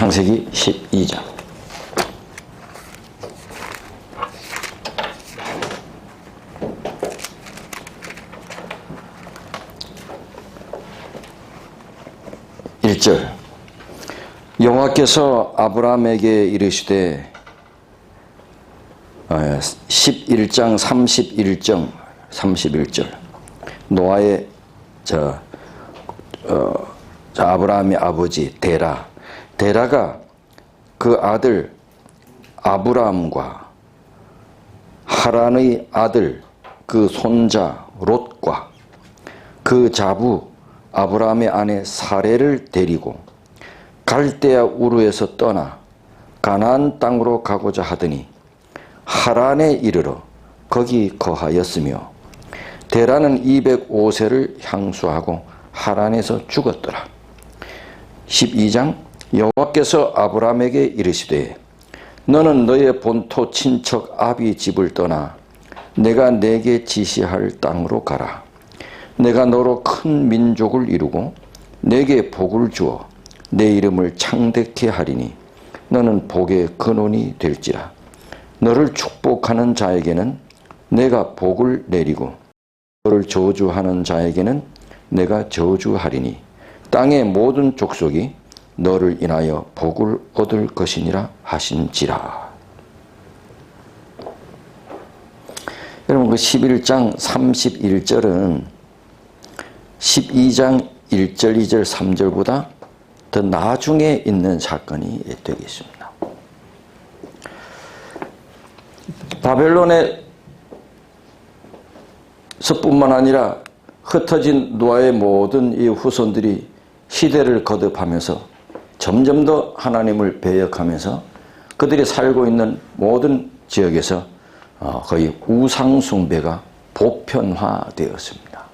창세기 12장. (1절) 여호와께서 아브라함에게 이르시되 11장 31절 노아의 아브라함의 아버지 데라가 그 아들 아브라함과 하란의 아들 그 손자 롯과 그 자부 아브라함의 아내 사레를 데리고 갈대아 우르에서 떠나 가나안 땅으로 가고자 하더니 하란에 이르러 거기 거하였으며 데라는 205세를 향수하고 하란에서 죽었더라. 12장 여호와께서 아브라함에게 이르시되 너는 너의 본토 친척 아비 집을 떠나 내가 내게 지시할 땅으로 가라. 내가 너로 큰 민족을 이루고 내게 복을 주어 내 이름을 창대케 하리니 너는 복의 근원이 될지라. 너를 축복하는 자에게는 내가 복을 내리고 너를 저주하는 자에게는 내가 저주하리니 땅의 모든 족속이 너를 인하여 복을 얻을 것이니라 하신지라. 여러분, 그 11장 31절은 12장 1절, 2절, 3절보다 더 나중에 있는 사건이 되겠습니다. 바벨론에서뿐만 아니라 흩어진 노아의 모든 이 후손들이 시대를 거듭하면서 점점 더 하나님을 배역하면서 그들이 살고 있는 모든 지역에서 거의 우상 숭배가 보편화되었습니다.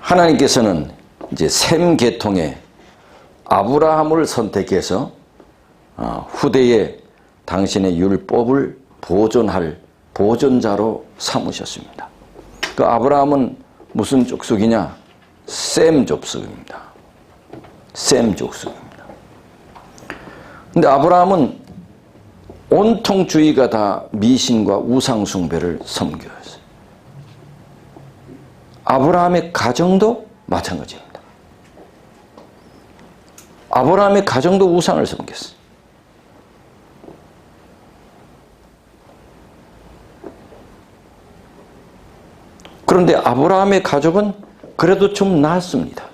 하나님께서는 이제 셈 계통의 아브라함을 선택해서 후대에 당신의 율법을 보존할 보존자로 삼으셨습니다. 그 아브라함은 무슨 족속이냐? 셈 족속입니다. 셈 족속입니다. 근데 아브라함은 온통 주위가 다 미신과 우상 숭배를 섬겨요. 아브라함의 가정도 마찬가지입니다. 아브라함의 가정도 우상을 섬겼어요. 그런데 아브라함의 가족은 그래도 좀 나았습니다.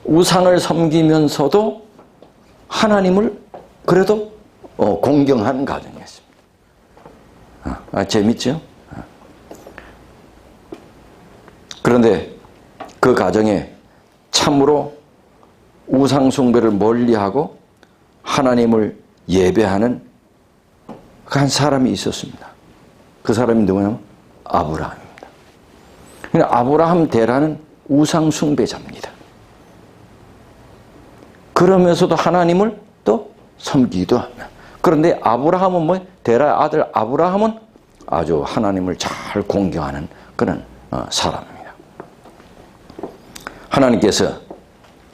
우상을 섬기면서도 하나님을 그래도 공경하는 가정이었습니다. 재밌죠? 그런데 그 가정에 참으로 우상 숭배를 멀리하고 하나님을 예배하는 한 사람이 있었습니다. 그 사람이 누구냐면 아브라함입니다. 아브라함 데라는 우상 숭배자입니다. 그러면서도 하나님을 또 섬기기도 합니다. 그런데 아브라함은 데라의 아들 아브라함은 아주 하나님을 잘 공경하는 그런 사람입니다. 하나님께서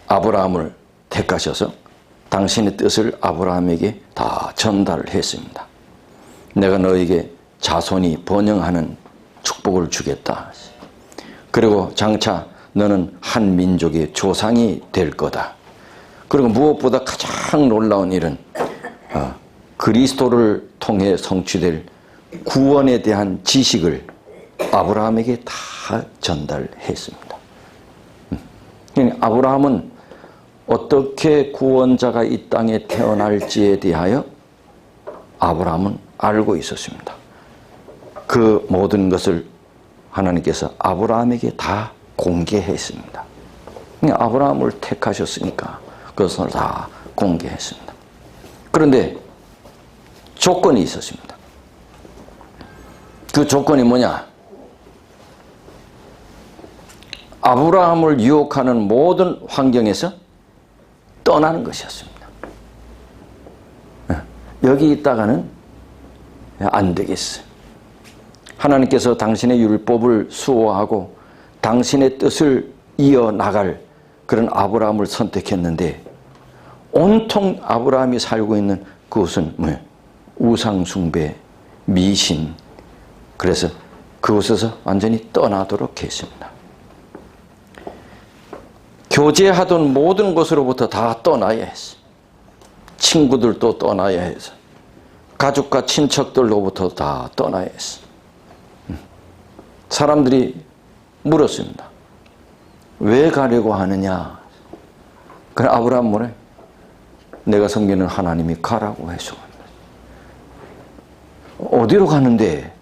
아브라함을 택하셔서 당신의 뜻을 아브라함에게 다 전달을 했습니다. 내가 너에게 자손이 번영하는 축복을 주겠다. 그리고 장차 너는 한 민족의 조상이 될 거다. 그리고 무엇보다 가장 놀라운 일은 그리스도를 통해 성취될 구원에 대한 지식을 아브라함에게 다 전달했습니다. 아브라함은 어떻게 구원자가 이 땅에 태어날지에 대하여 아브라함은 알고 있었습니다. 그 모든 것을 하나님께서 아브라함에게 다 공개했습니다. 아브라함을 택하셨으니까 그것을 다 공개했습니다. 그런데 조건이 있었습니다. 그 조건이 뭐냐? 아브라함을 유혹하는 모든 환경에서 떠나는 것이었습니다. 여기 있다가는 안 되겠어요. 하나님께서 당신의 율법을 수호하고 당신의 뜻을 이어나갈 그런 아브라함을 선택했는데 온통 아브라함이 살고 있는 그곳은 뭐예요? 우상숭배, 미신. 그래서 그곳에서 완전히 떠나도록 했습니다. 교제하던 모든 곳으로부터 다 떠나야 했어. 친구들도 떠나야 해서 가족과 친척들로부터 다 떠나야 했어. 사람들이 물었습니다. 왜 가려고 하느냐? 그래 아브라함 뭐래? 내가 섬기는 하나님이 가라고 해서. 어디로 가는데?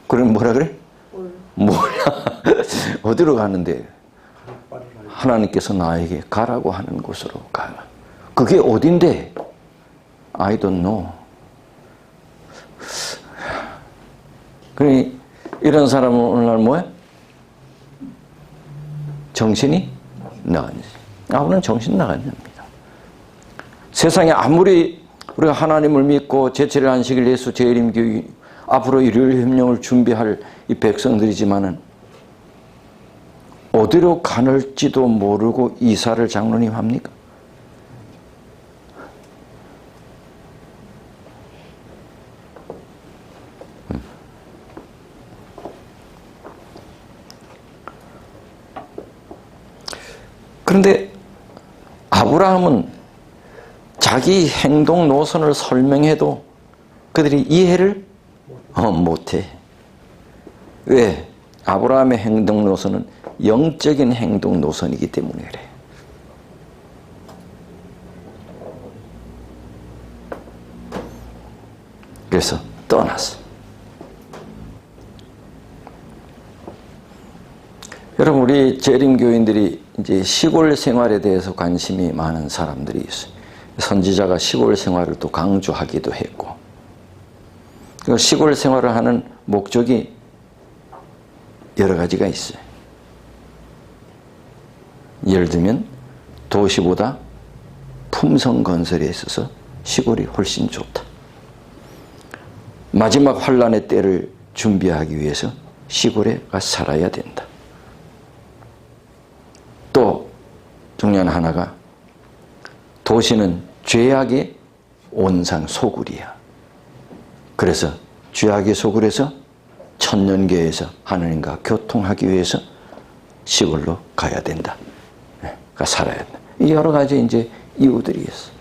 그럼 뭐라 그래? 뭐야? 어디로 가는데? 하나님께서 나에게 가라고 하는 곳으로 가. 그게 어딘데? I don't know. 그러니 이런 사람은 오늘날 뭐야? 정신이 나갔지. 아무런 정신 나간 겁니다. 세상에 아무리 우리가 하나님을 믿고 제철의 안식일 예수 재림교회 앞으로 일요일 협령을 준비할 이 백성들이지만은 어디로 가는지도 모르고 이사를 장로님 합니까? 그런데 아브라함은 자기 행동 노선을 설명해도 그들이 이해를 못해. 왜? 아브라함의 행동 노선은 영적인 행동 노선이기 때문에 그래. 그래서 떠났어. 여러분, 우리 재림교인들이 이제 시골 생활에 대해서 관심이 많은 사람들이 있어요. 선지자가 시골 생활을 또 강조하기도 했고, 그 시골 생활을 하는 목적이 여러 가지가 있어요. 예를 들면 도시보다 품성 건설에 있어서 시골이 훨씬 좋다. 마지막 환란의 때를 준비하기 위해서 시골에 가 살아야 된다. 또 중요한 하나가 도시는 죄악의 온상 소굴이야. 그래서 죄악의 소굴에서 천년계에서 하나님과 교통하기 위해서 시골로 가야 된다. 가 살아야 된다. 이 여러 가지 이제 이유들이 있어.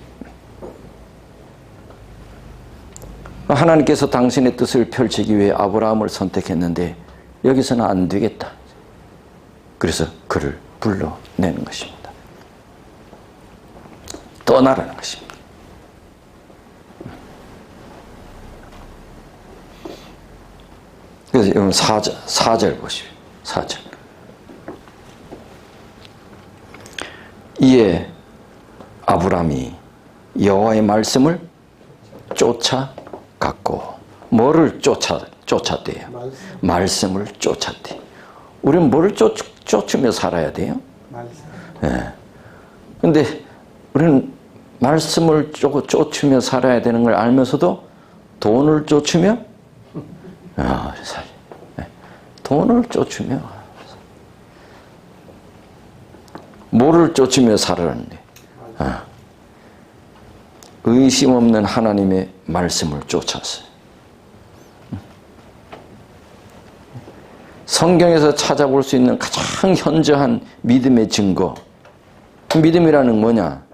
하나님께서 당신의 뜻을 펼치기 위해 아브라함을 선택했는데 여기서는 안 되겠다. 그래서 그를 불러내는 것입니다. 떠나라는 것입니다. 그래서 여러분 4절 보십시오. 4절. 이에 아브라함이 여호와의 말씀을 쫓아갔고, 뭐를 쫓았대요? 말씀을 쫓았대. 우리는 뭐를 쫓으며 살아야 돼요? 예. 근데 우리는 말씀을 쫓으며 살아야 되는 걸 알면서도 돈을 쫓으며 돈을 쫓으며 뭐를 쫓으며 살았는데 의심 없는 하나님의 말씀을 쫓았어요. 성경에서 찾아볼 수 있는 가장 현저한 믿음의 증거, 믿음이라는 뭐냐?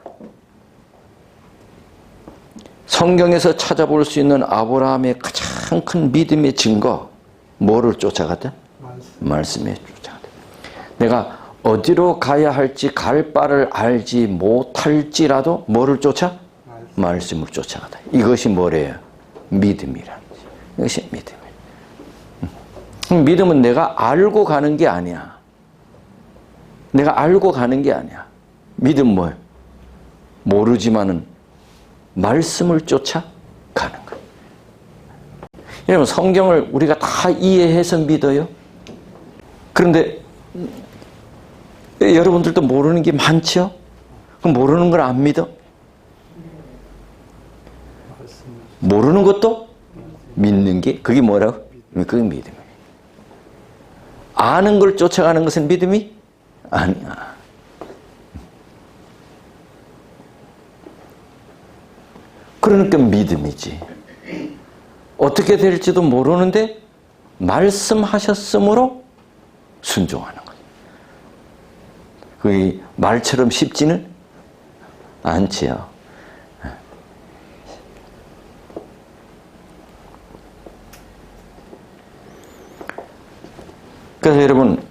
성경에서 찾아볼 수 있는 아브라함의 가장 큰 믿음의 증거, 뭐를 쫓아갔다? 말씀에 쫓아갔다. 내가 어디로 가야 할지 갈 바를 알지 못할지라도 뭐를 쫓아? 말씀을 쫓아가다. 이것이 뭐래요? 믿음이라는 거지. 이것이 믿음이에요. 믿음은 내가 알고 가는 게 아니야. 내가 알고 가는 게 아니야. 믿음 뭐예요? 모르지만은 말씀을 쫓아 가는 거예요. 여러분, 성경을 우리가 다 이해해서 믿어요? 그런데 여러분들도 모르는 게 많죠? 그럼 모르는 걸 안 믿어? 모르는 것도 믿는 게, 그게 뭐라고? 그게 믿음이에요. 아는 걸 쫓아가는 것은 믿음이 아니야. 그러니까 믿음이지. 어떻게 될지도 모르는데 말씀하셨으므로 순종하는 거예요. 그게 말처럼 쉽지는 않지요. 그래서 여러분,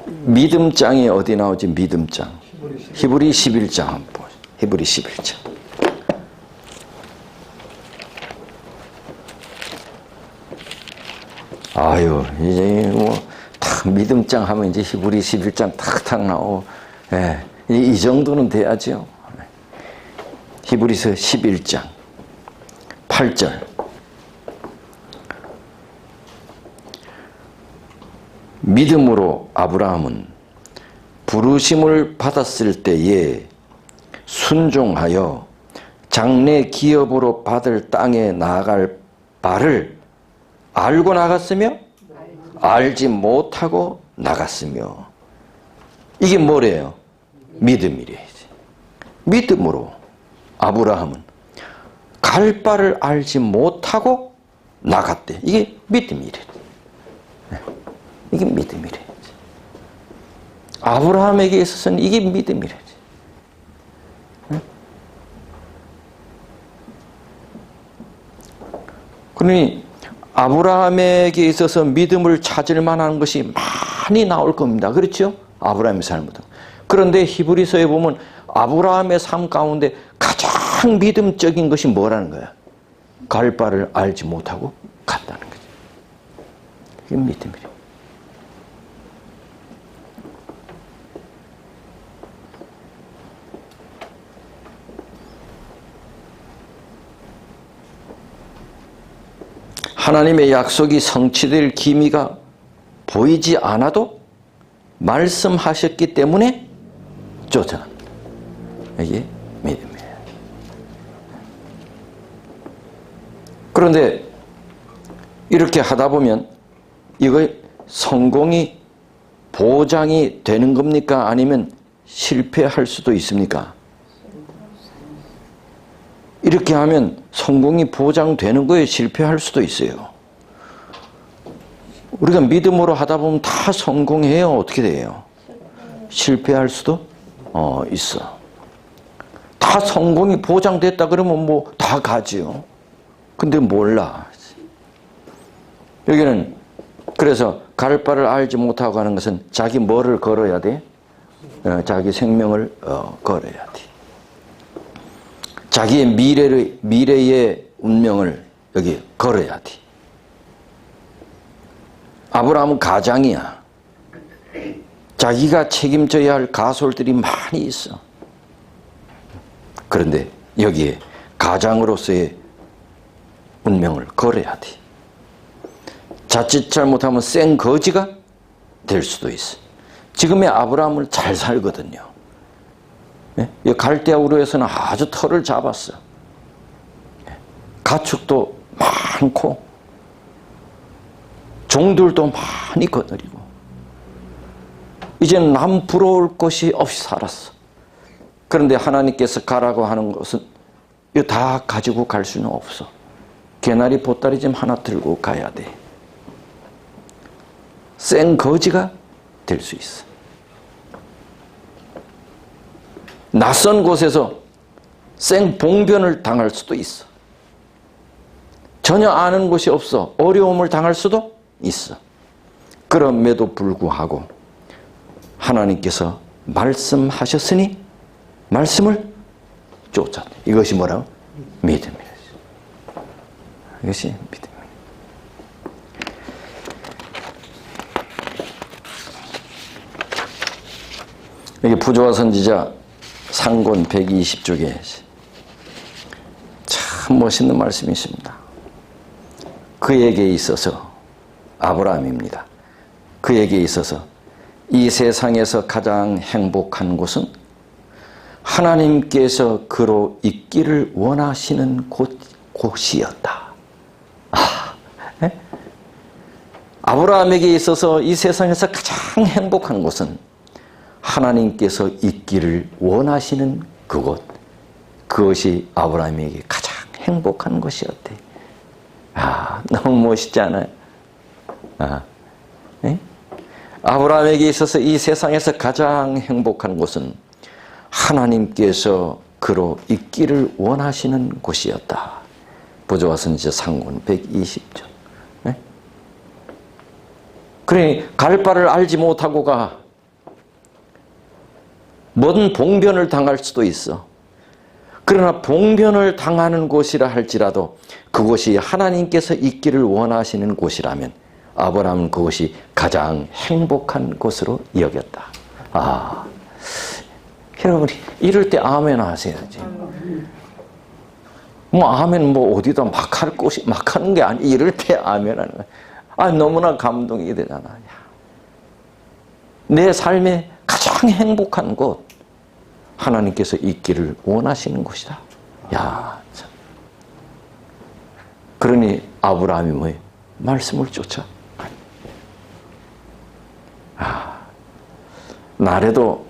믿음장이 어디 나오지? 믿음장. 히브리 11장 한번 보세요. 히브리 11장. 아유, 이제 탁 믿음장 하면 이제 히브리 11장 탁탁 나오고, 예, 이 정도는 돼야죠. 히브리서 11장 8절. 믿음으로 아브라함은 부르심을 받았을 때에 순종하여 장래 기업으로 받을 땅에 나아갈 바를 알고 나갔으며 알지 못하고 나갔으며. 이게 뭐래요? 믿음이래. 믿음으로 아브라함은 갈 바를 알지 못하고 나갔대. 이게 믿음이래. 이게 믿음이래. 아브라함에게 있어서는 이게 믿음이래. 그러니 아브라함에게 있어서 믿음을 찾을 만한 것이 많이 나올 겁니다. 그렇죠? 아브라함의 삶부터. 그런데 히브리서에 보면 아브라함의 삶 가운데 가장 믿음적인 것이 뭐라는 거야? 갈 바를 알지 못하고 갔다는 거죠. 이게 믿음이래. 하나님의 약속이 성취될 기미가 보이지 않아도 말씀하셨기 때문에 쫓아갑니다. 이게 믿음이에요. 그런데 이렇게 하다 보면 이거 성공이 보장이 되는 겁니까? 아니면 실패할 수도 있습니까? 이렇게 하면 성공이 보장되는 거에 실패할 수도 있어요. 우리가 믿음으로 하다 보면 다 성공해요? 어떻게 돼요? 실패할 수도 있어. 다 성공이 보장됐다 그러면 뭐 다 가지요. 근데 몰라. 여기는 그래서 갈 바를 알지 못하고 하는 것은 자기 뭐를 걸어야 돼? 자기 생명을 걸어야 돼. 자기의 미래의 운명을 여기 걸어야 돼. 아브라함은 가장이야. 자기가 책임져야 할 가솔들이 많이 있어. 그런데 여기에 가장으로서의 운명을 걸어야 돼. 자칫 잘못하면 생거지가 될 수도 있어. 지금의 아브라함은 잘 살거든요. 이 갈대아우르에서는 아주 터를 잡았어. 가축도 많고 종들도 많이 거느리고 이제는 남 부러울 것이 없이 살았어. 그런데 하나님께서 가라고 하는 것은 이거 다 가지고 갈 수는 없어. 개나리 보따리 좀 하나 들고 가야 돼. 생거지가 될 수 있어. 낯선 곳에서 생봉변을 당할 수도 있어. 전혀 아는 곳이 없어. 어려움을 당할 수도 있어. 그럼에도 불구하고 하나님께서 말씀하셨으니 말씀을 쫓았다. 이것이 뭐라고? 믿음이다. 이것이 믿음이다. 여기 부조화 선지자 상권 120쪽에 참 멋있는 말씀이 있습니다. 그에게 있어서 아브라함입니다. 그에게 있어서 이 세상에서 가장 행복한 곳은 하나님께서 그로 있기를 원하시는 곳이었다. 아브라함에게 있어서 이 세상에서 가장 행복한 곳은 하나님께서 있기를 원하시는 그곳, 그것이 아브라함에게 가장 행복한 것이었대. 아, 너무 멋있지 않아요? 아, 네? 아브라함에게 있어서 이 세상에서 가장 행복한 곳은 하나님께서 그로 있기를 원하시는 곳이었다. 부조와 선지자 상권 120조. 네? 그러니 갈 바를 알지 못하고 가. 뭐든 봉변을 당할 수도 있어. 그러나 봉변을 당하는 곳이라 할지라도 그곳이 하나님께서 있기를 원하시는 곳이라면 아브라함은 그것이 가장 행복한 곳으로 여겼다. 아, 여러분 이럴 때 아멘 하셔야지. 뭐 아멘 뭐 어디다 막 할 곳이 막 하는 게 아니, 이럴 때 아멘 하는 거야. 아, 너무나 감동이 되잖아. 내 삶의 가장 행복한 곳, 하나님께서 있기를 원하시는 곳이다. 야, 참. 그러니 아브라함이 뭐예요? 말씀을 쫓아. 아, 나래도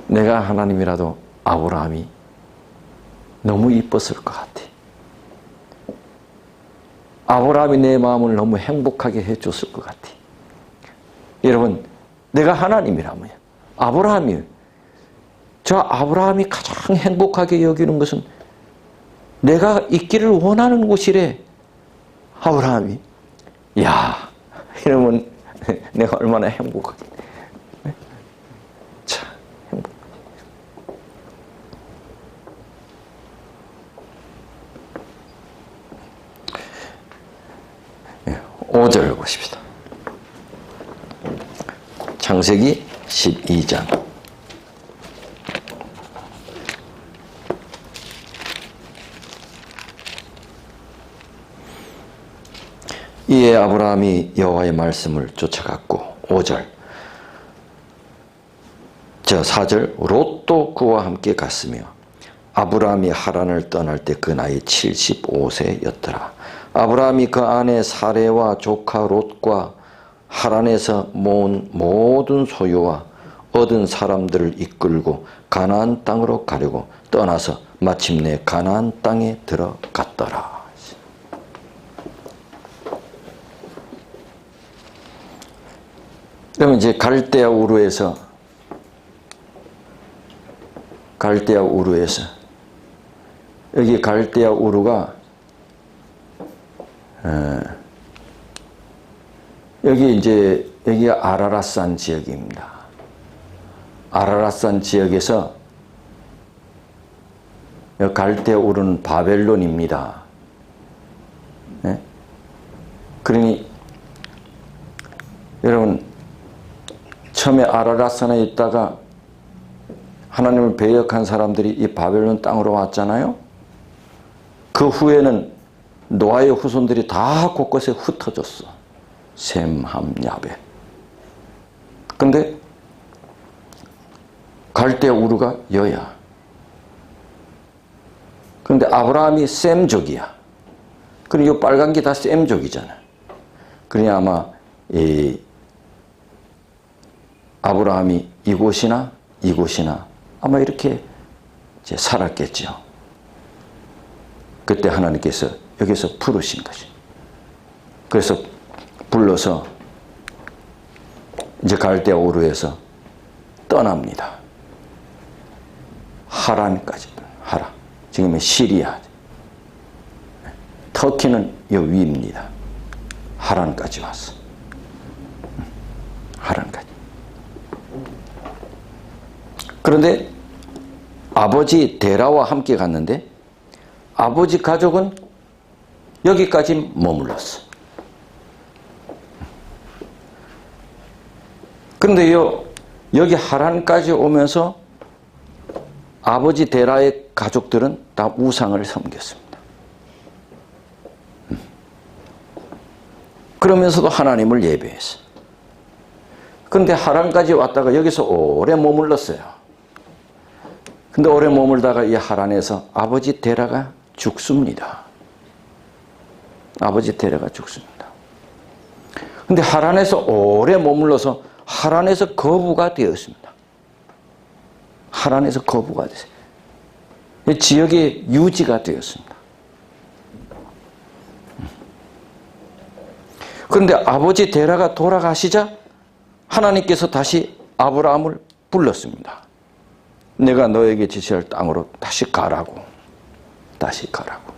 내가 하나님이라도 아브라함이 너무 이뻤을 것 같아. 아브라함이 내 마음을 너무 행복하게 해줬을 것 같아. 여러분, 내가 하나님이라면 아브라함이, 저 아브라함이 가장 행복하게 여기는 것은 내가 있기를 원하는 곳이래. 아브라함이. 야, 이러면 내가 얼마나 행복하게. 참 행복. 5절 보십시다. 창세기 12장. 이에 아브라함이 여호와의 말씀을 쫓아갔고 5절. 저 4절. 롯도 그와 함께 갔으며 아브라함이 하란을 떠날 때 그 나이 75세였더라. 아브라함이 그 아내 사레와 조카 롯과 하란에서 모은 모든 소유와 얻은 사람들을 이끌고 가나안 땅으로 가려고 떠나서 마침내 가나안 땅에 들어갔더라. 그러면 이제 갈대아 우르에서 여기 갈대아 우르가 여기 아라랏산 지역입니다. 아라랏산 지역에서 갈대아 우르는 바벨론입니다. 네? 그러니 여러분 처음에 아라랏산에 있다가 하나님을 배역한 사람들이 이 바벨론 땅으로 왔잖아요. 그 후에는 노아의 후손들이 다 곳곳에 흩어졌어. 셈, 함, 야벳. 근데 갈대아 우르가 여야. 그런데 아브라함이 셈족이야. 그리고 이 빨간 게 다 셈족이잖아. 그러니 아마 이 아브라함이 이곳이나 아마 이렇게 이제 살았겠죠. 그때 하나님께서 여기서 부르신 거지. 그래서 불러서 이제 갈대아 우르에서 떠납니다. 하란까지. 하란. 지금은 시리아. 터키는 요 위입니다. 하란까지 왔어. 하란까지. 그런데 아버지 데라와 함께 갔는데 아버지 가족은 여기까지 머물렀어. 그런데 여기 하란까지 오면서 아버지 데라의 가족들은 다 우상을 섬겼습니다. 그러면서도 하나님을 예배했어. 그런데 하란까지 왔다가 여기서 오래 머물렀어요. 근데 오래 머물다가 이 하란에서 아버지 데라가 죽습니다. 아버지 데라가 죽습니다. 근데 하란에서 오래 머물러서 하란에서 거부가 되었습니다. 하란에서 거부가 됐어요. 지역의 유지가 되었습니다. 그런데 아버지 데라가 돌아가시자 하나님께서 다시 아브라함을 불렀습니다. 내가 너에게 지시할 땅으로 다시 가라고. 다시 가라고.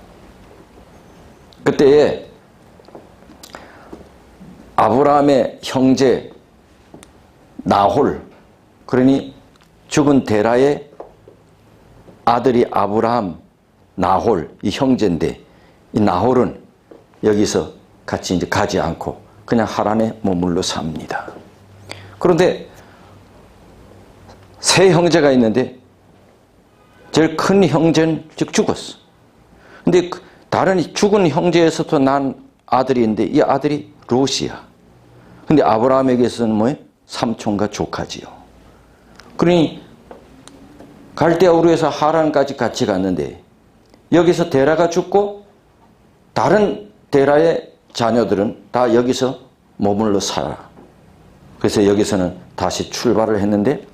그때에 아브라함의 형제 나홀, 그러니 죽은 데라의 아들이 아브라함, 나홀, 이 형제인데, 이 나홀은 여기서 같이 이제 가지 않고 그냥 하란에 머물러 삽니다. 그런데 세 형제가 있는데 제일 큰 형제는 즉 죽었어. 근데 다른 죽은 형제에서도 난 아들이 있는데 이 아들이 롯이야. 근데 아브라함에게서는 뭐예요? 삼촌과 조카지요. 그러니 갈대아 우르에서 하란까지 같이 갔는데 여기서 데라가 죽고 다른 데라의 자녀들은 다 여기서 머물러 살아. 그래서 여기서는 다시 출발을 했는데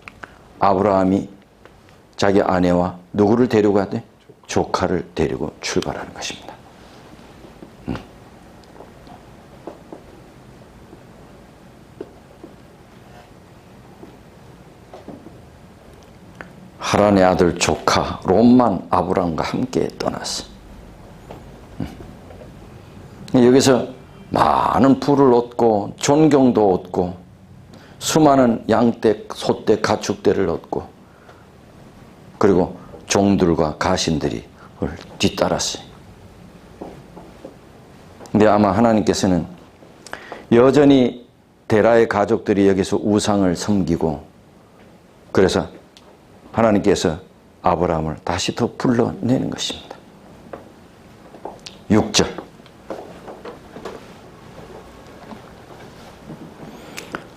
아브라함이 자기 아내와 누구를 데리고 갔대? 조카를 데리고 출발하는 것입니다. 하란의 아들 조카 롯만 아브라함과 함께 떠났어. 여기서 많은 부를 얻고 존경도 얻고 수많은 양떼, 소떼, 가축떼를 얻고 그리고 종들과 가신들이 그걸 뒤따랐어요. 근데 아마 하나님께서는 여전히 데라의 가족들이 여기서 우상을 섬기고 그래서 하나님께서 아브라함을 다시 더 불러내는 것입니다. 6절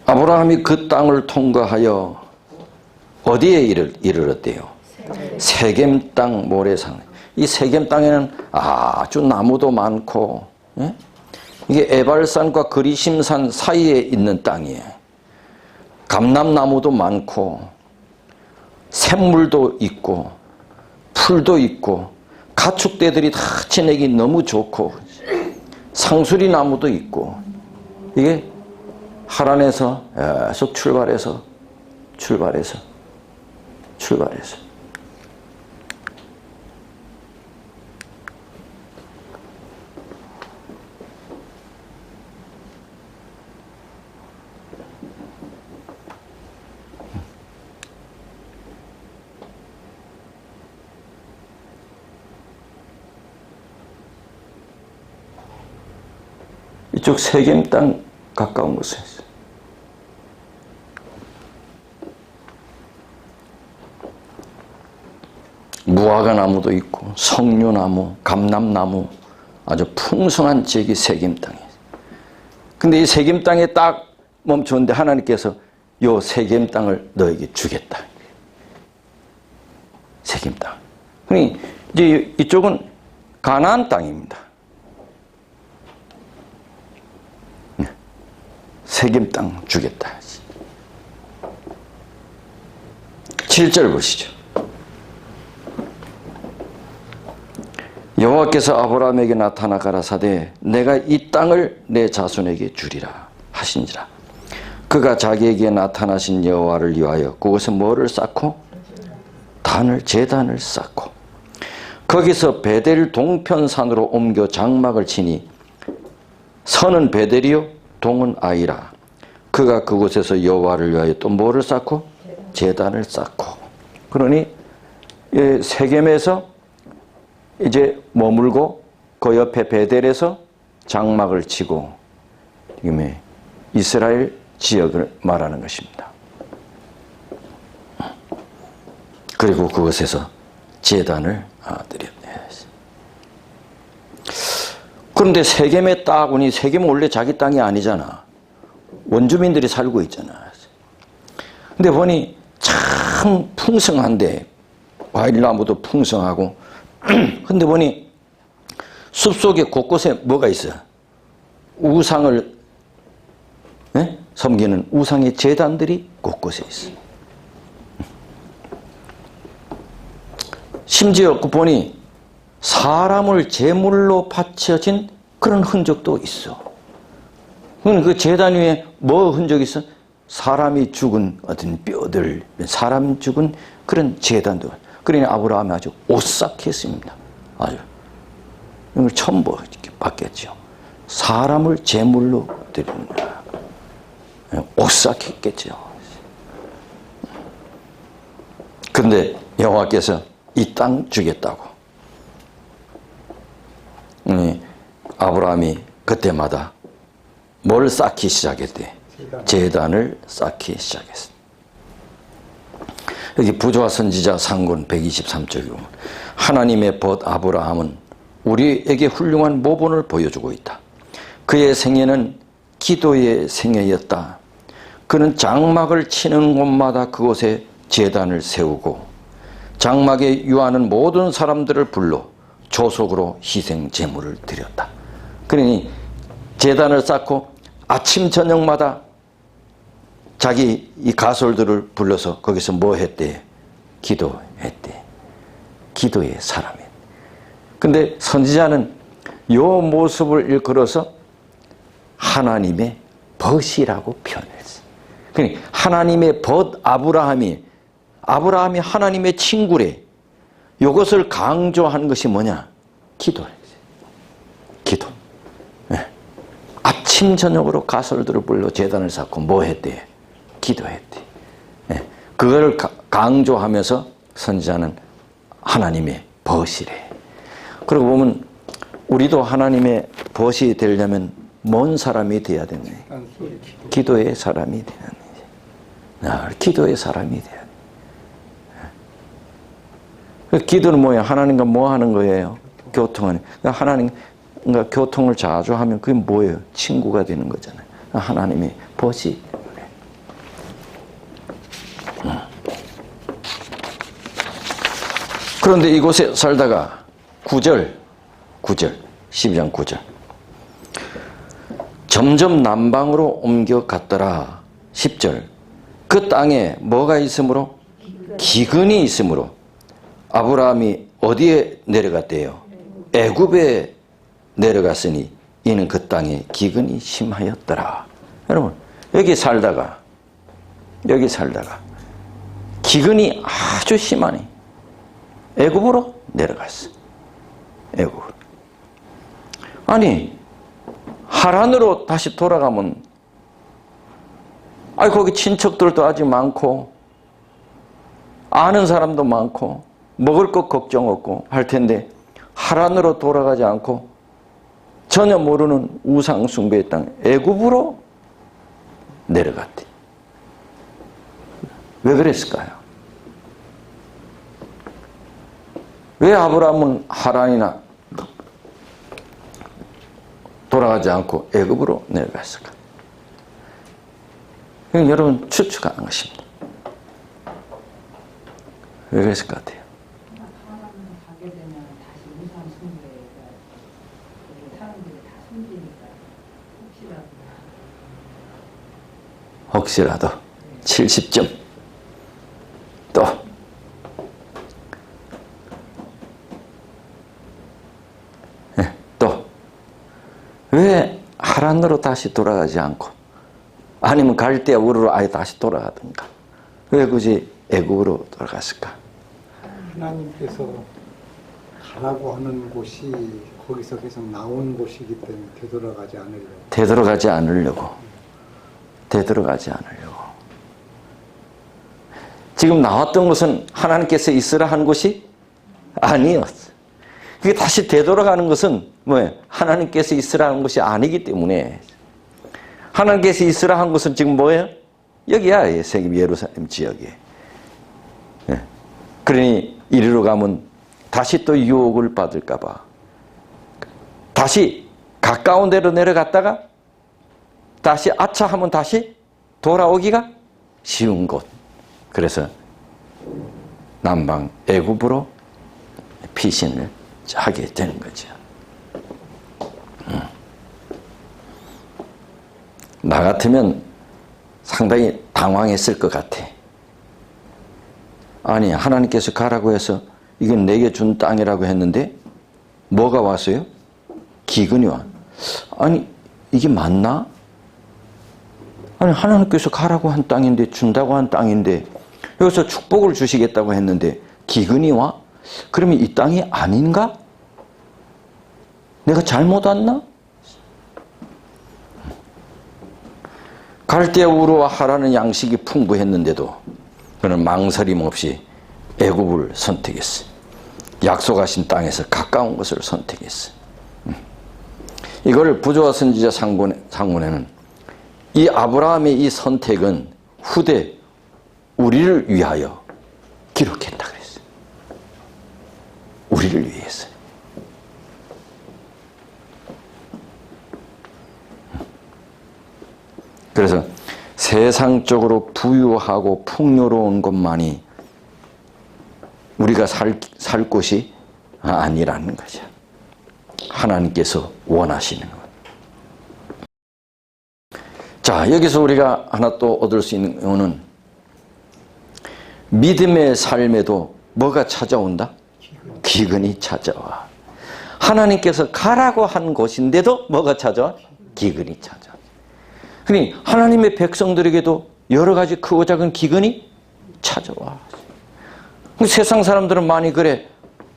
아브라함이 그 땅을 통과하여 어디에 이르렀대요? 세겜 땅 모래산. 이 세겜 땅에는 아주 나무도 많고, 예? 이게 에발산과 그리심산 사이에 있는 땅이에요. 감람나무도 많고 샘물도 있고 풀도 있고 가축대들이 다 지내기 너무 좋고 상수리 나무도 있고 이게 하란에서 계속 출발해서 이쪽 세겜 땅 가까운 곳에 있어요. 무화과 나무도 있고 석류나무, 감람나무 아주 풍성한 지역이 세겜 땅이에요. 근데 이 세겜 땅에 딱 멈췄는데 하나님께서 요 세겜 땅을 너에게 주겠다. 세겜 땅. 그러니 이제 이쪽은 가나안 땅입니다. 세겜 땅 주겠다. 7절 보시죠. 여호와께서 아브라함에게 나타나 가라사대 내가 이 땅을 내 자손에게 주리라 하신지라. 그가 자기에게 나타나신 여호와를 위하여 그곳에 뭐를 쌓고 제단을 쌓고 거기서 베델 동편산으로 옮겨 장막을 치니 선은 베델이요 동은 아이라. 그가 그곳에서 여호와를 위하여 또 뭐를 쌓고 제단을 쌓고. 그러니 세겜에서 이제 머물고 그 옆에 베델에서 장막을 치고 이스라엘 지역을 말하는 것입니다. 그리고 그곳에서 제단을 드렸네. 그런데 세겜에 딱 오니 세겜은 원래 자기 땅이 아니잖아. 원주민들이 살고 있잖아. 근데 보니 참 풍성한데 과일나무도 풍성하고 근데 보니 숲속에 곳곳에 뭐가 있어? 우상을 섬기는 우상의 제단들이 곳곳에 있어. 심지어 보니 사람을 제물로 바쳐진 그런 흔적도 있어. 그 제단 위에 뭐 흔적이 있어? 사람이 죽은 어떤 뼈들, 사람 죽은 그런 제단도. 그러니 아브라함이 아주 오싹했습니다. 아주. 이걸 처음 봤겠죠. 사람을 제물로 드리는 거야. 오싹했겠죠. 그런데 여호와께서 이 땅 주겠다고. 아브라함이 그때마다 뭘 쌓기 시작했대? 제단을 쌓기 시작했어. 여기 부조와 선지자 상권 123쪽에 보면 하나님의 벗 아브라함은 우리에게 훌륭한 모본을 보여주고 있다. 그의 생애는 기도의 생애였다. 그는 장막을 치는 곳마다 그곳에 제단을 세우고 장막에 유하는 모든 사람들을 불러 조속으로 희생 제물을 드렸다. 그러니 제단을 쌓고 아침 저녁마다 자기 이 가솔들을 불러서 거기서 뭐 했대? 기도했대. 기도의 사람이. 근데 선지자는 요 모습을 일컬어서 하나님의 벗이라고 표현했어요. 그러니까 하나님의 벗 아브라함이 하나님의 친구래. 이것을 강조하는 것이 뭐냐? 기도예요. 기도. 네. 아침 저녁으로 가솔들을 불러 제단을 쌓고 뭐 했대? 기도했대. 네. 그걸 강조하면서 선지자는 하나님의 벗이래. 그러고 보면 우리도 하나님의 벗이 되려면 뭔 사람이 돼야 되네? 기도의 사람이 돼야 돼. 기도의 사람이 돼야 돼. 기도는 뭐예요? 하나님과 뭐 하는 거예요? 교통하는. 하나님과 교통을 자주 하면 그게 뭐예요? 친구가 되는 거잖아요. 하나님의 벗이. 그런데 이곳에 살다가 9절 12장 9절 점점 남방으로 옮겨갔더라. 10절 그 땅에 뭐가 있으므로? 기근이 있으므로 아브라함이 어디에 내려갔대요? 애굽에 내려갔으니 이는 그 땅에 기근이 심하였더라. 여러분 여기 살다가 기근이 아주 심하니 애굽으로 내려갔어. 애굽으로. 아니 하란으로 다시 돌아가면 거기 친척들도 아직 많고 아는 사람도 많고 먹을 것 걱정 없고 할 텐데 하란으로 돌아가지 않고 전혀 모르는 우상 숭배의 땅 애굽으로 내려갔대. 왜 그랬을까요? 왜 아브라함은 하란이나 돌아가지 않고 애굽으로 내려갔을까? 여러분 추측하는 것입니다. 왜 그랬을 것 같아요? 가게 되면 다시 우상 숭배가 사람들이 다 숨기니까 혹시라도 70점 또 왜 하란으로 다시 돌아가지 않고 아니면 갈대아 우르로 아예 다시 돌아가든가 왜 굳이 애굽으로 돌아갔을까? 하나님께서 가라고 하는 곳이 거기서 계속 나온 곳이기 때문에 되돌아가지 않으려고. 지금 나왔던 곳은 하나님께서 있으라 한 곳이 아니었어. 그게 다시 되돌아가는 것은 뭐예요? 하나님께서 있으라 한 곳이 아니기 때문에. 하나님께서 있으라 한 곳은 지금 뭐예요? 여기야, 세계 예루살렘 지역에. 그러니 이리로 가면 다시 또 유혹을 받을까 봐 다시 가까운 데로 내려갔다가 다시 아차 하면 다시 돌아오기가 쉬운 곳. 그래서 남방 애굽으로 피신을 하게 되는 거죠. 나 같으면 상당히 당황했을 것 같아. 아니 하나님께서 가라고 해서 이건 내게 준 땅이라고 했는데 뭐가 왔어요? 기근이 와. 아니 이게 맞나? 아니 하나님께서 가라고 한 땅인데 준다고 한 땅인데 여기서 축복을 주시겠다고 했는데 기근이 와? 그러면 이 땅이 아닌가? 내가 잘못 왔나? 갈대아 우르와 하라는 양식이 풍부했는데도 그는 망설임 없이 애굽을 선택했어요. 약속하신 땅에서 가까운 것을 선택했어요. 이걸 부조와 선지자 상본에는 이 아브라함의 이 선택은 후대 우리를 위하여 기록했다 그랬어요. 우리를 위해서. 그래서 세상적으로 부유하고 풍요로운 것만이 우리가 살 곳이 아니라는 거죠. 하나님께서 원하시는 것. 자, 여기서 우리가 하나 또 얻을 수 있는 거는 믿음의 삶에도 뭐가 찾아온다? 기근이 찾아와. 하나님께서 가라고 한 곳인데도 뭐가 찾아와? 기근이 찾아와. 그러니 하나님의 백성들에게도 여러 가지 크고 작은 기근이 찾아와. 세상 사람들은 많이 그래.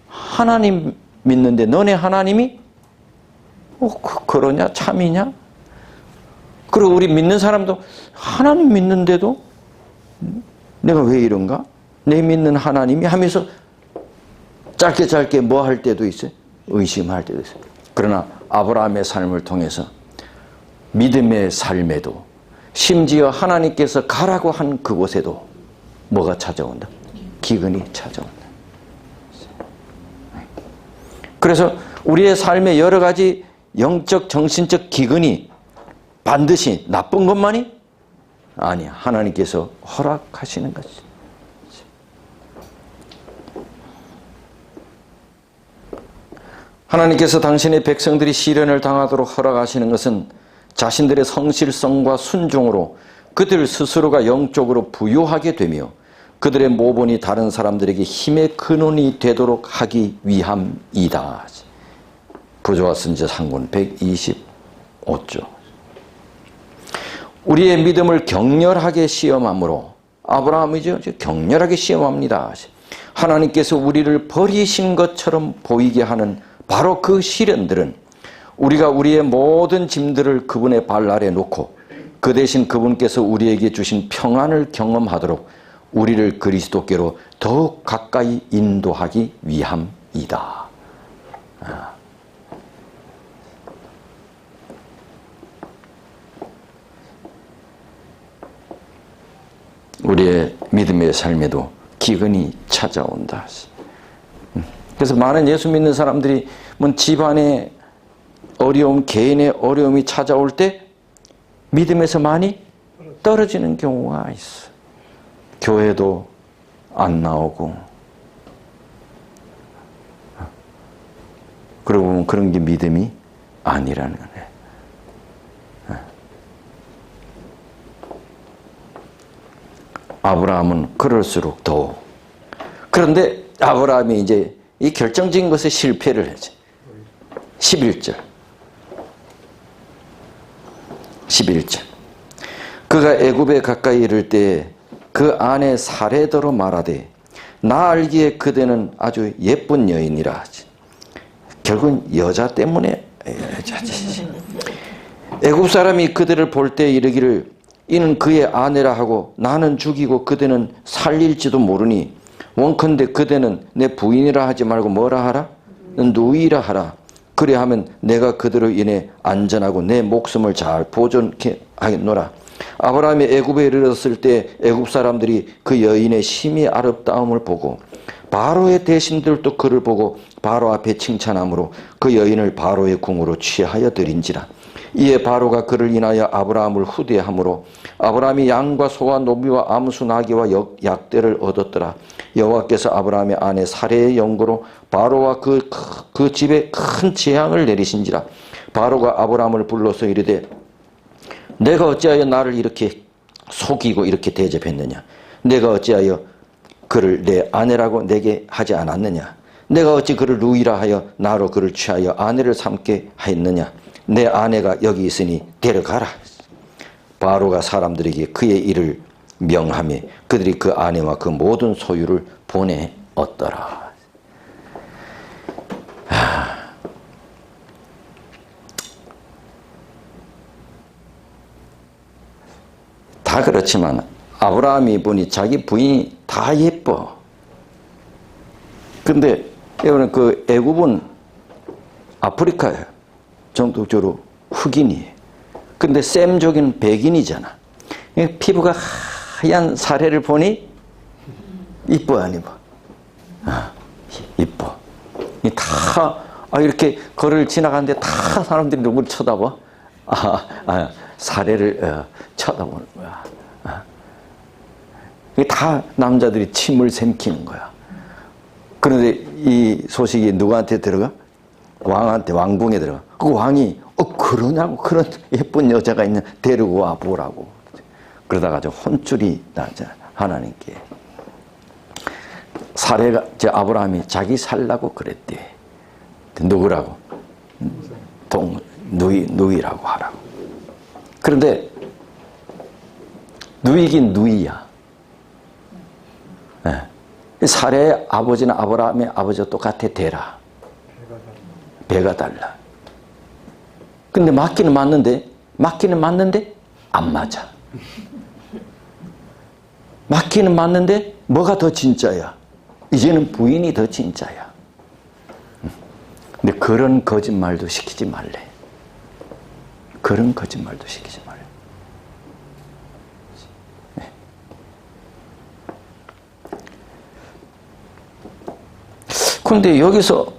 하나님 믿는데 너네 하나님이 그러냐? 참이냐? 그리고 우리 믿는 사람도 하나님 믿는데도 내가 왜 이런가? 내 믿는 하나님이 하면서 짧게 뭐 할 때도 있어요. 의심할 때도 있어요. 그러나 아브라함의 삶을 통해서 믿음의 삶에도 심지어 하나님께서 가라고 한 그곳에도 뭐가 찾아온다? 기근이 찾아온다. 그래서 우리의 삶에 여러 가지 영적, 정신적 기근이 반드시 나쁜 것만이 아니야. 하나님께서 허락하시는 것이. 하나님께서 당신의 백성들이 시련을 당하도록 허락하시는 것은 자신들의 성실성과 순종으로 그들 스스로가 영적으로 부유하게 되며 그들의 모본이 다른 사람들에게 힘의 근원이 되도록 하기 위함이다. 부조와 선지자 상권 125조. 우리의 믿음을 격렬하게 시험함으로 아브라함이죠. 격렬하게 시험합니다. 하나님께서 우리를 버리신 것처럼 보이게 하는 바로 그 시련들은 우리가 우리의 모든 짐들을 그분의 발 아래 놓고 그 대신 그분께서 우리에게 주신 평안을 경험하도록 우리를 그리스도께로 더욱 가까이 인도하기 위함이다. 우리의 믿음의 삶에도 기근이 찾아온다. 그래서 많은 예수 믿는 사람들이 집안의 어려움, 개인의 어려움이 찾아올 때 믿음에서 많이 떨어지는 경우가 있어. 교회도 안 나오고. 그러고 보면 그런 게 믿음이 아니라는 거네. 아브라함은 그럴수록 더. 그런데 아브라함이 이제 이 결정적인 것에 실패를 하지. 11절. 그가 애굽에 가까이 이를 때 그 아내 사레더로 말하되 나 알기에 그대는 아주 예쁜 여인이라 하지. 결국은 여자 때문에 여자지. 애굽 사람이 그들을 볼 때 이르기를 이는 그의 아내라 하고 나는 죽이고 그대는 살릴지도 모르니 원컨대 그대는 내 부인이라 하지 말고 뭐라 하라? 누이라 하라. 그래 하면 내가 그들로 인해 안전하고 내 목숨을 잘 보존케 하겠노라. 아브라함이 애굽에 이르렀을 때 애굽 사람들이 그 여인의 심히 아름다움을 보고 바로의 대신들도 그를 보고 바로 앞에 칭찬함으로 그 여인을 바로의 궁으로 취하여 드린지라. 이에 바로가 그를 인하여 아브라함을 후대함으로 아브라함이 양과 소와 노비와 암수 나귀와 약대를 얻었더라. 여호와께서 아브라함의 아내 사레의 영고로 바로와 그 집에 큰 재앙을 내리신지라. 바로가 아브라함을 불러서 이르되 내가 어찌하여 나를 이렇게 속이고 이렇게 대접했느냐. 내가 어찌하여 그를 내 아내라고 내게 하지 않았느냐? 내가 어찌 그를 누이라 하여 나로 그를 취하여 아내를 삼게 하였느냐? 내 아내가 여기 있으니 데려가라. 바로가 사람들에게 그의 일을 명하며 그들이 그 아내와 그 모든 소유를 보내었더라. 다 그렇지만 아브라함이 보니 자기 부인이 다 예뻐. 근데 여러분 그 애굽은 아프리카예요. 전통적으로 흑인이에요. 근데 셈족은 백인이잖아. 피부가 하얀 사례를 보니 이뻐 안 이뻐? 이뻐. 이렇게 거리를 지나가는데 다 사람들이 누구를 쳐다봐? 사례를 쳐다보는 거야. 다 남자들이 침을 삼키는 거야. 그런데 이 소식이 누구한테 들어가? 왕한테, 왕궁에 들어가. 그 왕이 그러냐고, 그런 예쁜 여자가 있냐, 데리고 와 보라고. 그러다가 좀 혼쭐이 나자, 하나님께. 사례가, 아브라함이 자기 살라고 그랬대. 누구라고? 누이라고 하라고. 그런데 누이긴 누이야. 네. 사례의 아버지는 아브라함의 아버지와 똑같아. 데라. 배가 달라. 근데 맞기는 맞는데 안 맞아. 맞기는 맞는데 뭐가 더 진짜야? 이제는 부인이 더 진짜야. 근데 그런 거짓말도 시키지 말래. 그런 거짓말도 시키지 말래. 네. 근데 여기서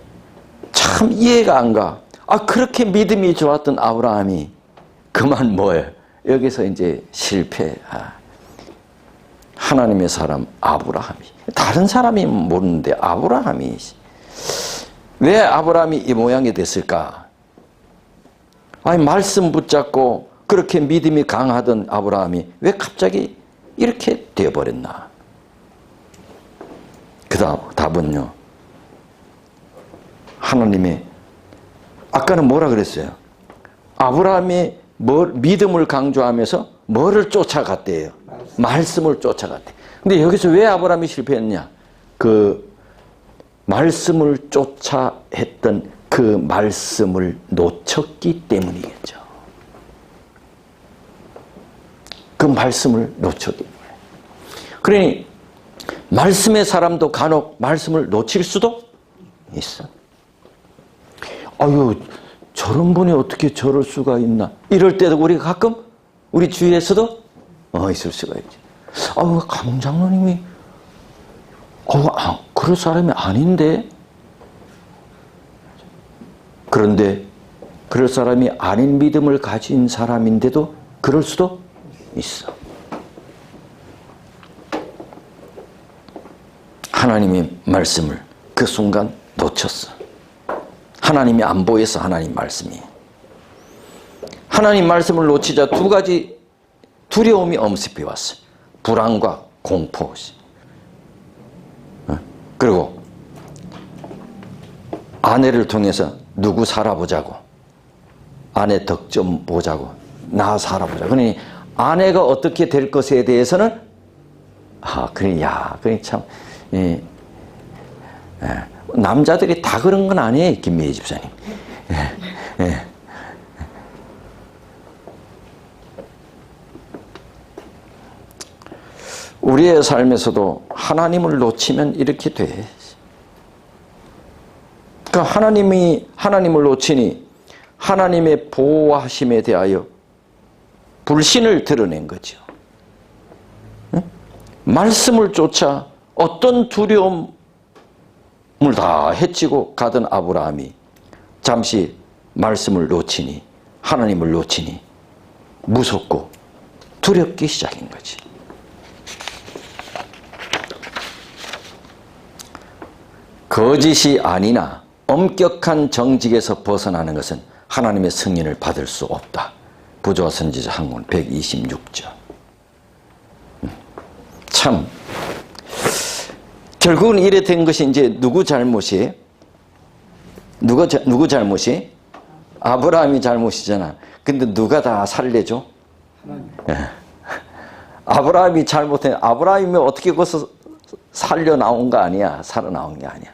참 이해가 안 가. 그렇게 믿음이 좋았던 아브라함이 그만 뭐예요? 여기서 이제 실패. 하나님의 사람 아브라함이. 다른 사람이 모르는데 아브라함이. 왜 아브라함이 이 모양이 됐을까? 말씀 붙잡고 그렇게 믿음이 강하던 아브라함이 왜 갑자기 이렇게 되어버렸나? 그 답은요. 하나님의 아까는 뭐라 그랬어요? 아브라함이 믿음을 강조하면서 뭐를 쫓아갔대요? 말씀을 쫓아갔대. 근데 여기서 왜 아브라함이 실패했냐? 그 말씀을 쫓아 했던 그 말씀을 놓쳤기 때문이겠죠. 그 말씀을 놓쳤기 때문에. 그러니 말씀의 사람도 간혹 말씀을 놓칠 수도 있어. 저런 분이 어떻게 저럴 수가 있나? 이럴 때도 우리가 가끔 우리 주위에서도 있을 수가 있지. 감장로님이 그럴 사람이 아닌데. 그런데 그럴 사람이 아닌 믿음을 가진 사람인데도 그럴 수도 있어. 하나님의 말씀을 그 순간 놓쳤어. 하나님이 안 보여서 하나님 말씀이. 하나님 말씀을 놓치자 두 가지 두려움이 엄습해 왔어요. 불안과 공포. 그리고 아내를 통해서 누구 살아보자고. 아내 덕 좀 보자고. 나 살아보자고. 그러니 아내가 어떻게 될 것에 대해서는 그래 참 남자들이 다 그런 건 아니에요, 김미애 집사님. 우리의 삶에서도 하나님을 놓치면 이렇게 돼. 그러니까 하나님을 놓치니 하나님의 보호하심에 대하여 불신을 드러낸 거죠. 말씀을 쫓아 어떤 두려움을 다 해치고 가던 아브라함이 잠시 말씀을 놓치니, 하나님을 놓치니 무섭고 두렵기 시작인 거지. 거짓이 아니나 엄격한 정직에서 벗어나는 것은 하나님의 승인을 받을 수 없다. 부조화 선지자 항문 126조. 참 결국은 이래 된 것이 이제 누구 잘못이에요? 누구 잘못이? 아브라함이 잘못이잖아. 근데 누가 다 살려줘? 예. 아브라함이 잘못해. 아브라함이 어떻게 거기서 살려 나온 거 아니야. 살아나온 게 아니야.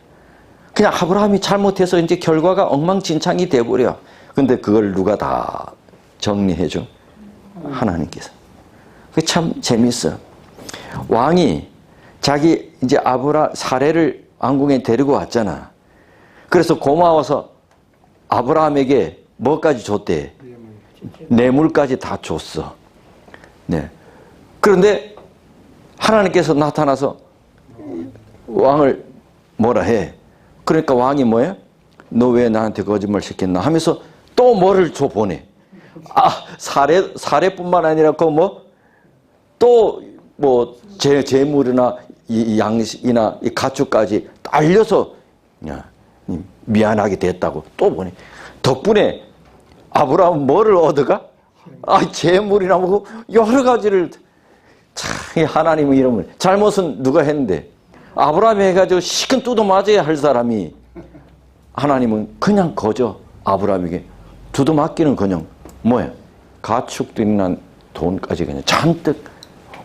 그냥 아브라함이 잘못해서 이제 결과가 엉망진창이 돼버려. 근데 그걸 누가 다 정리해줘? 하나님께서. 그게 참 재밌어. 왕이 자기 이제 사레를 왕궁에 데리고 왔잖아. 그래서 고마워서 아브라함에게 뭐까지 줬대? 뇌물까지 다 줬어. 네. 그런데 하나님께서 나타나서 왕을 뭐라 해? 그러니까 왕이 뭐야? 너 왜 나한테 거짓말 시켰나? 하면서 또 뭐를 줘 보내. 사례뿐만 아니라 그 또 재물이나 이 양식이나 이 가축까지 알려서 미안하게 됐다고 또 보내. 덕분에 아브라함은 뭐를 얻어가? 재물이나 여러 가지를. 참, 하나님의 이름을. 잘못은 누가 했는데? 아브라함이 해가지고 시큰 뜯어 맞아야 할 사람이, 하나님은 그냥 거저 아브라함에게 두도 맞기는 그냥 뭐야? 가축들이나 돈까지 그냥 잔뜩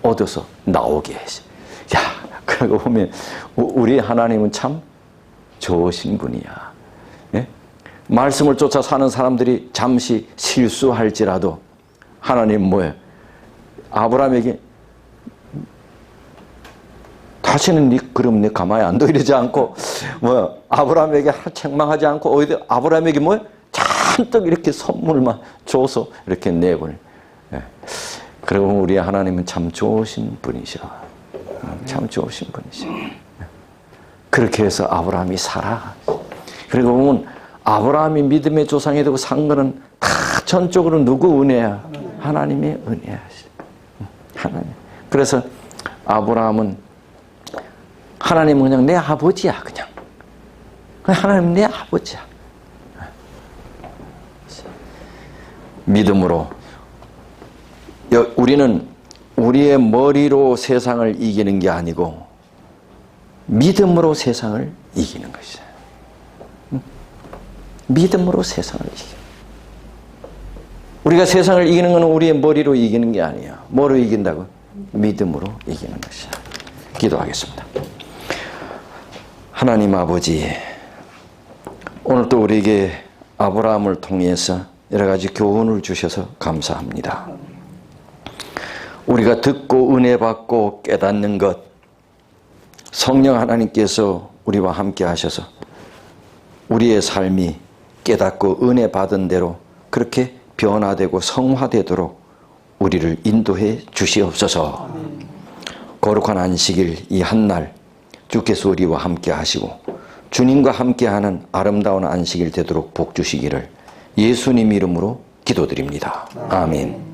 얻어서 나오게 했어. 야, 그러고 보면 우리 하나님은 참 좋으신 분이야. 예? 말씀을 쫓아 사는 사람들이 잠시 실수할지라도 하나님 뭐예요? 아브라함에게 다시는 그럼 네 가만히 안 둬 이러지 않고 아브라함에게 책망하지 않고 오히려 아브라함에게 잔뜩 이렇게 선물만 줘서 이렇게 내보내. 예. 그리고 우리 하나님은 참 좋으신 분이셔. 참 좋으신 분이셔. 그렇게 해서 아브라함이 살아. 그리고 보면 아브라함이 믿음의 조상이 되고 산 거는 다 전적으로 누구 은혜야? 하나님의 은혜야. 하나님. 그래서 아브라함은 하나님은 그냥 내 아버지야. 그냥 하나님은 내 아버지야. 믿음으로 우리는 우리의 머리로 세상을 이기는 게 아니고 믿음으로 세상을 이기는 것이야. 믿음으로 세상을 이겨. 우리가 세상을 이기는 것은 우리의 머리로 이기는 게 아니야. 뭐로 이긴다고? 믿음으로 이기는 것이야. 기도하겠습니다. 하나님 아버지, 오늘 또 우리에게 아브라함을 통해서 여러 가지 교훈을 주셔서 감사합니다. 우리가 듣고 은혜 받고 깨닫는 것, 성령 하나님께서 우리와 함께 하셔서 우리의 삶이 깨닫고 은혜 받은 대로 그렇게 변화되고 성화되도록 우리를 인도해 주시옵소서. 거룩한 안식일 이 한날 주께서 우리와 함께 하시고 주님과 함께하는 아름다운 안식일 되도록 복 주시기를 예수님 이름으로 기도드립니다. 아멘.